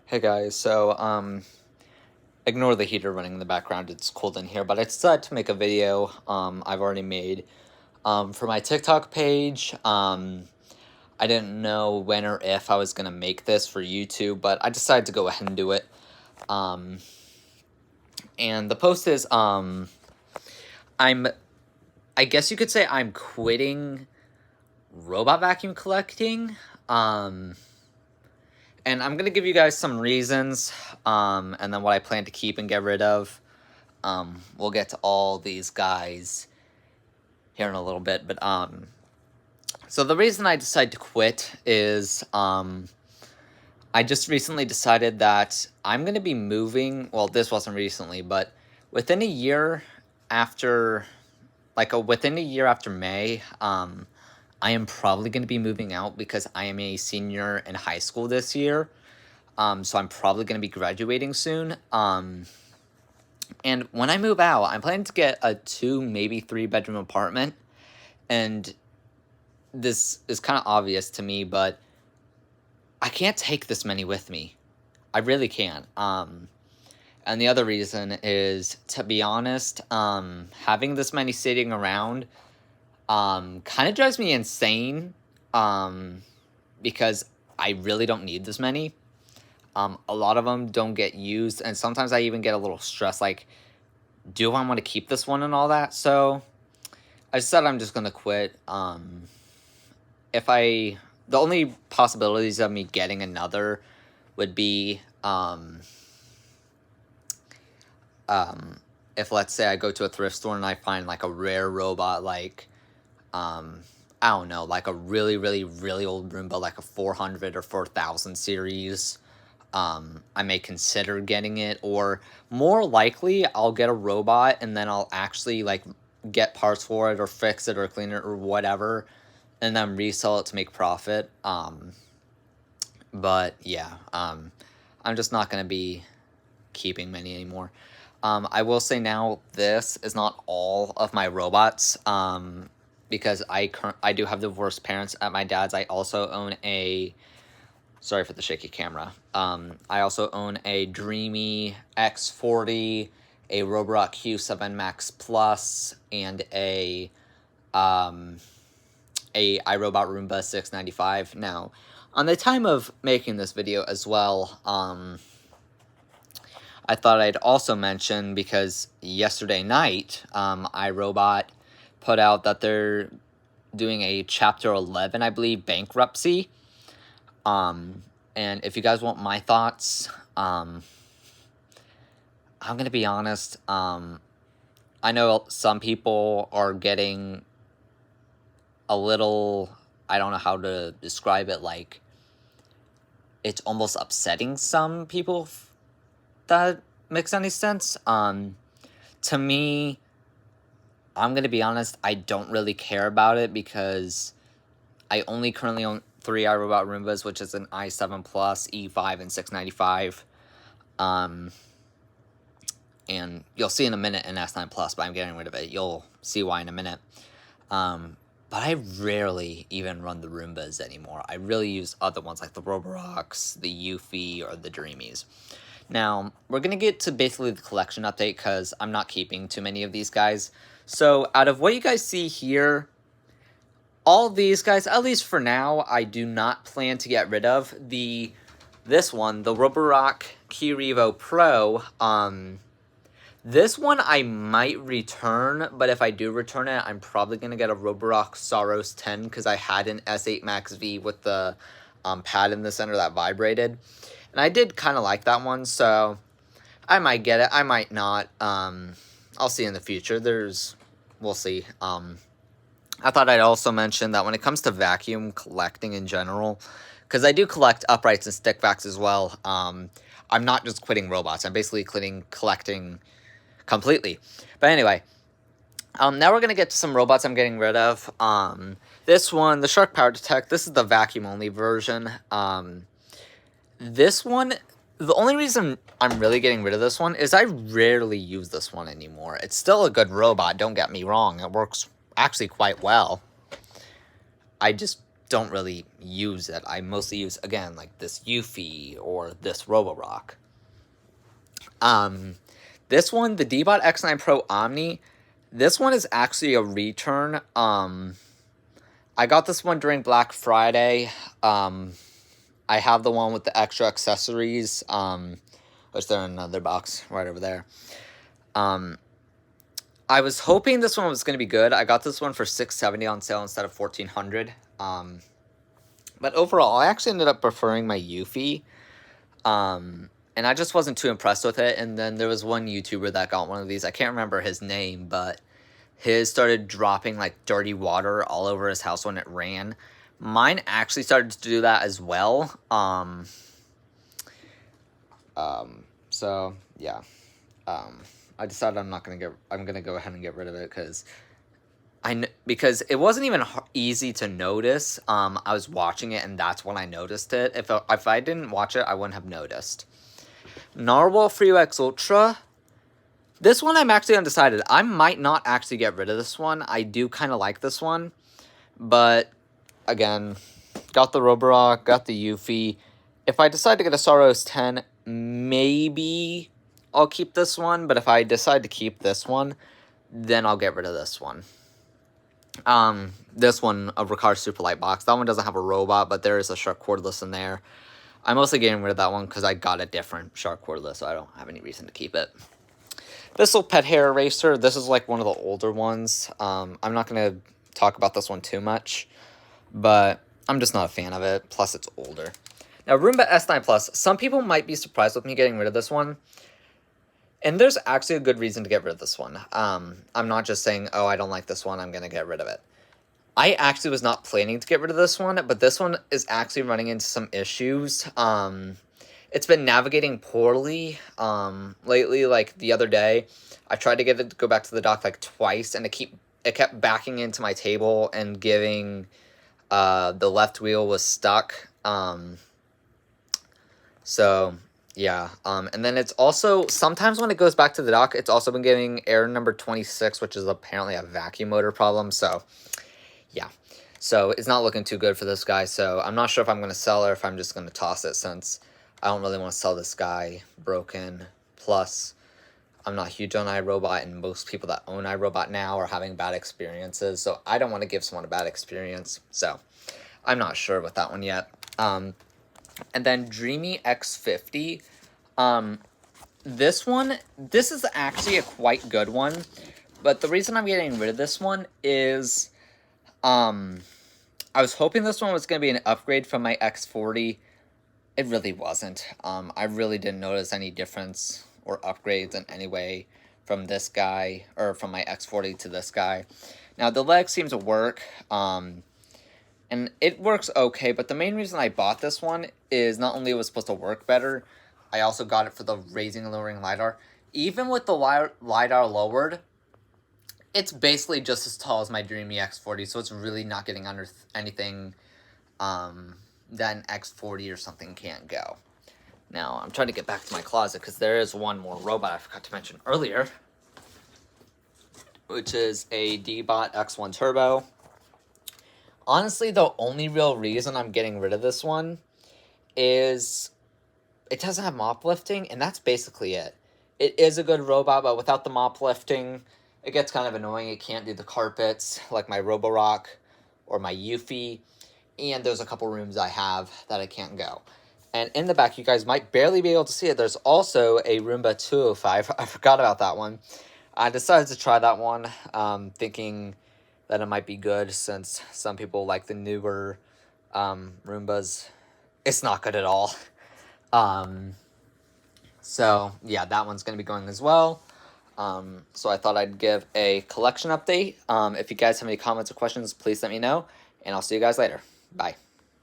Hey guys, ignore the heater running in the background, it's cold in here, but I decided to make a video, I've already made, for my TikTok page. I didn't know when or if I was gonna make this for YouTube, but I decided to go ahead and do it. And the post is, I guess you could say I'm quitting robot vacuum collecting, and I'm going to give you guys some reasons, and then what I plan to keep and get rid of. We'll get to all these guys here in a little bit, but, so the reason I decided to quit is, I just recently decided that I'm going to be moving, well, this wasn't recently, but within a year after, within a year after May, I am probably going to be moving out because I am a senior in high school this year. So I'm probably going to be graduating soon. And when I move out, I'm planning to get a 2, maybe 3-bedroom apartment. And this is kind of obvious to me, but I can't take this many with me. I really can't. And the other reason is, to be honest, having this many sitting around kind of drives me insane, because I really don't need this many. A lot of them don't get used, and sometimes I even get a little stressed, like, do I want to keep this one and all that? So I said I'm just gonna quit. The only possibilities of me getting another would be, if, let's say, I go to a thrift store and I find, like, a rare robot, like, I don't know, like a really, really, really old Roomba, like a 400 or 4000 series, I may consider getting it. Or more likely, I'll get a robot and then I'll actually, like, get parts for it or fix it or clean it or whatever, and then resell it to make profit. But yeah, I'm just not going to be keeping many anymore. I will say now, this is not all of my robots, because I do have divorced parents at my dad's. I also own a, sorry for the shaky camera, I also own a Dreamy X40, a Roborock Q7 Max Plus, and a iRobot Roomba 695. Now, on the time of making this video as well, I thought I'd also mention, because yesterday night, iRobot put out that they're doing a Chapter 11, I believe, bankruptcy. And if you guys want my thoughts, I'm going to be honest, I know some people are getting a little, I don't know how to describe it, like, it's almost upsetting some people, if that makes any sense. To me, I'm going to be honest, I don't really care about it, because I only currently own 3 iRobot Roombas, which is an i7 Plus, E5, and 695. And you'll see in a minute an S9 Plus, but I'm getting rid of it. You'll see why in a minute. But I rarely even run the Roombas anymore. I really use other ones like the Roborocks, the Eufy, or the Dreamies. Now, we're going to get to basically the collection update, because I'm not keeping too many of these guys. So, out of what you guys see here, all these guys, at least for now, I do not plan to get rid of. This one, the Roborock Keyrevo Pro, this one I might return, but if I do return it, I'm probably going to get a Roborock Saros 10, because I had an S8 Max V with the pad in the center that vibrated. And I did kind of like that one, so I might get it, I might not. I'll see in the future. We'll see. I thought I'd also mention that when it comes to vacuum collecting in general, because I do collect uprights and stick vacs as well, I'm not just quitting robots. I'm basically collecting completely. But anyway, now we're going to get to some robots I'm getting rid of. This one, the Shark Power Detect, this is the vacuum-only version. This one, the only reason I'm really getting rid of this one is I rarely use this one anymore. It's still a good robot, don't get me wrong. It works actually quite well. I just don't really use it. I mostly use, again, like this Eufy or this Roborock. This one, the D-Bot X9 Pro Omni, this one is actually a return. I got this one during Black Friday. I have the one with the extra accessories, which they're in another box right over there. I was hoping this one was going to be good. I got this one for $670 on sale instead of $1,400. But overall, I actually ended up preferring my Eufy. And I just wasn't too impressed with it. And then there was one YouTuber that got one of these. I can't remember his name, but his started dropping like dirty water all over his house when it ran. Mine actually started to do that as well. So yeah. I decided I'm gonna go ahead and get rid of it because it wasn't even easy to notice. I was watching it and that's when I noticed it. If I didn't watch it, I wouldn't have noticed. Narwhal FreeX Ultra. This one I'm actually undecided. I might not actually get rid of this one. I do kind of like this one. But, again, got the Roborock, got the Eufy. If I decide to get a Saros 10, maybe I'll keep this one. But if I decide to keep this one, then I'll get rid of this one. This one, a Ricard Superlight box. That one doesn't have a robot, but there is a Shark Cordless in there. I'm mostly getting rid of that one because I got a different Shark Cordless, so I don't have any reason to keep it. This little pet hair eraser, this is like one of the older ones. I'm not going to talk about this one too much, but I'm just not a fan of it. Plus, it's older. Now, Roomba S9 Plus, some people might be surprised with me getting rid of this one. And there's actually a good reason to get rid of this one. I'm not just saying, oh, I don't like this one, I'm going to get rid of it. I actually was not planning to get rid of this one, but this one is actually running into some issues. It's been navigating poorly lately. Like the other day, I tried to get it to go back to the dock like twice, and it kept backing into my table and giving the left wheel was stuck. So yeah, and then it's also sometimes when it goes back to the dock, it's also been giving error number 26, which is apparently a vacuum motor problem. So yeah, so it's not looking too good for this guy. So I'm not sure if I'm going to sell it or if I'm just going to toss it, since I don't really want to sell this guy broken. Plus, I'm not huge on iRobot, and most people that own iRobot now are having bad experiences. So I don't want to give someone a bad experience. So I'm not sure with that one yet. And then Dreamy X50. This is actually a quite good one. But the reason I'm getting rid of this one is I was hoping this one was going to be an upgrade from my X40. It really wasn't. I really didn't notice any difference or upgrades in any way from this guy, or from my X40 to this guy. Now, the leg seems to work, and it works okay, but the main reason I bought this one is not only it was supposed to work better, I also got it for the raising and lowering LiDAR. Even with the LiDAR lowered, it's basically just as tall as my Dreamy X40, so it's really not getting under anything that an X40 or something can't go. Now, I'm trying to get back to my closet because there is one more robot I forgot to mention earlier, which is a D-Bot X1 Turbo. Honestly, the only real reason I'm getting rid of this one is it doesn't have mop lifting, and that's basically it. It is a good robot, but without the mop lifting, it gets kind of annoying. It can't do the carpets like my Roborock or my Eufy, and there's a couple rooms I have that I can't go. And in the back, you guys might barely be able to see it. There's also a Roomba 205. I forgot about that one. I decided to try that one, thinking that it might be good since some people like the newer Roombas. It's not good at all. So, yeah, that one's going to be going as well. So I thought I'd give a collection update. If you guys have any comments or questions, please let me know. And I'll see you guys later. Bye.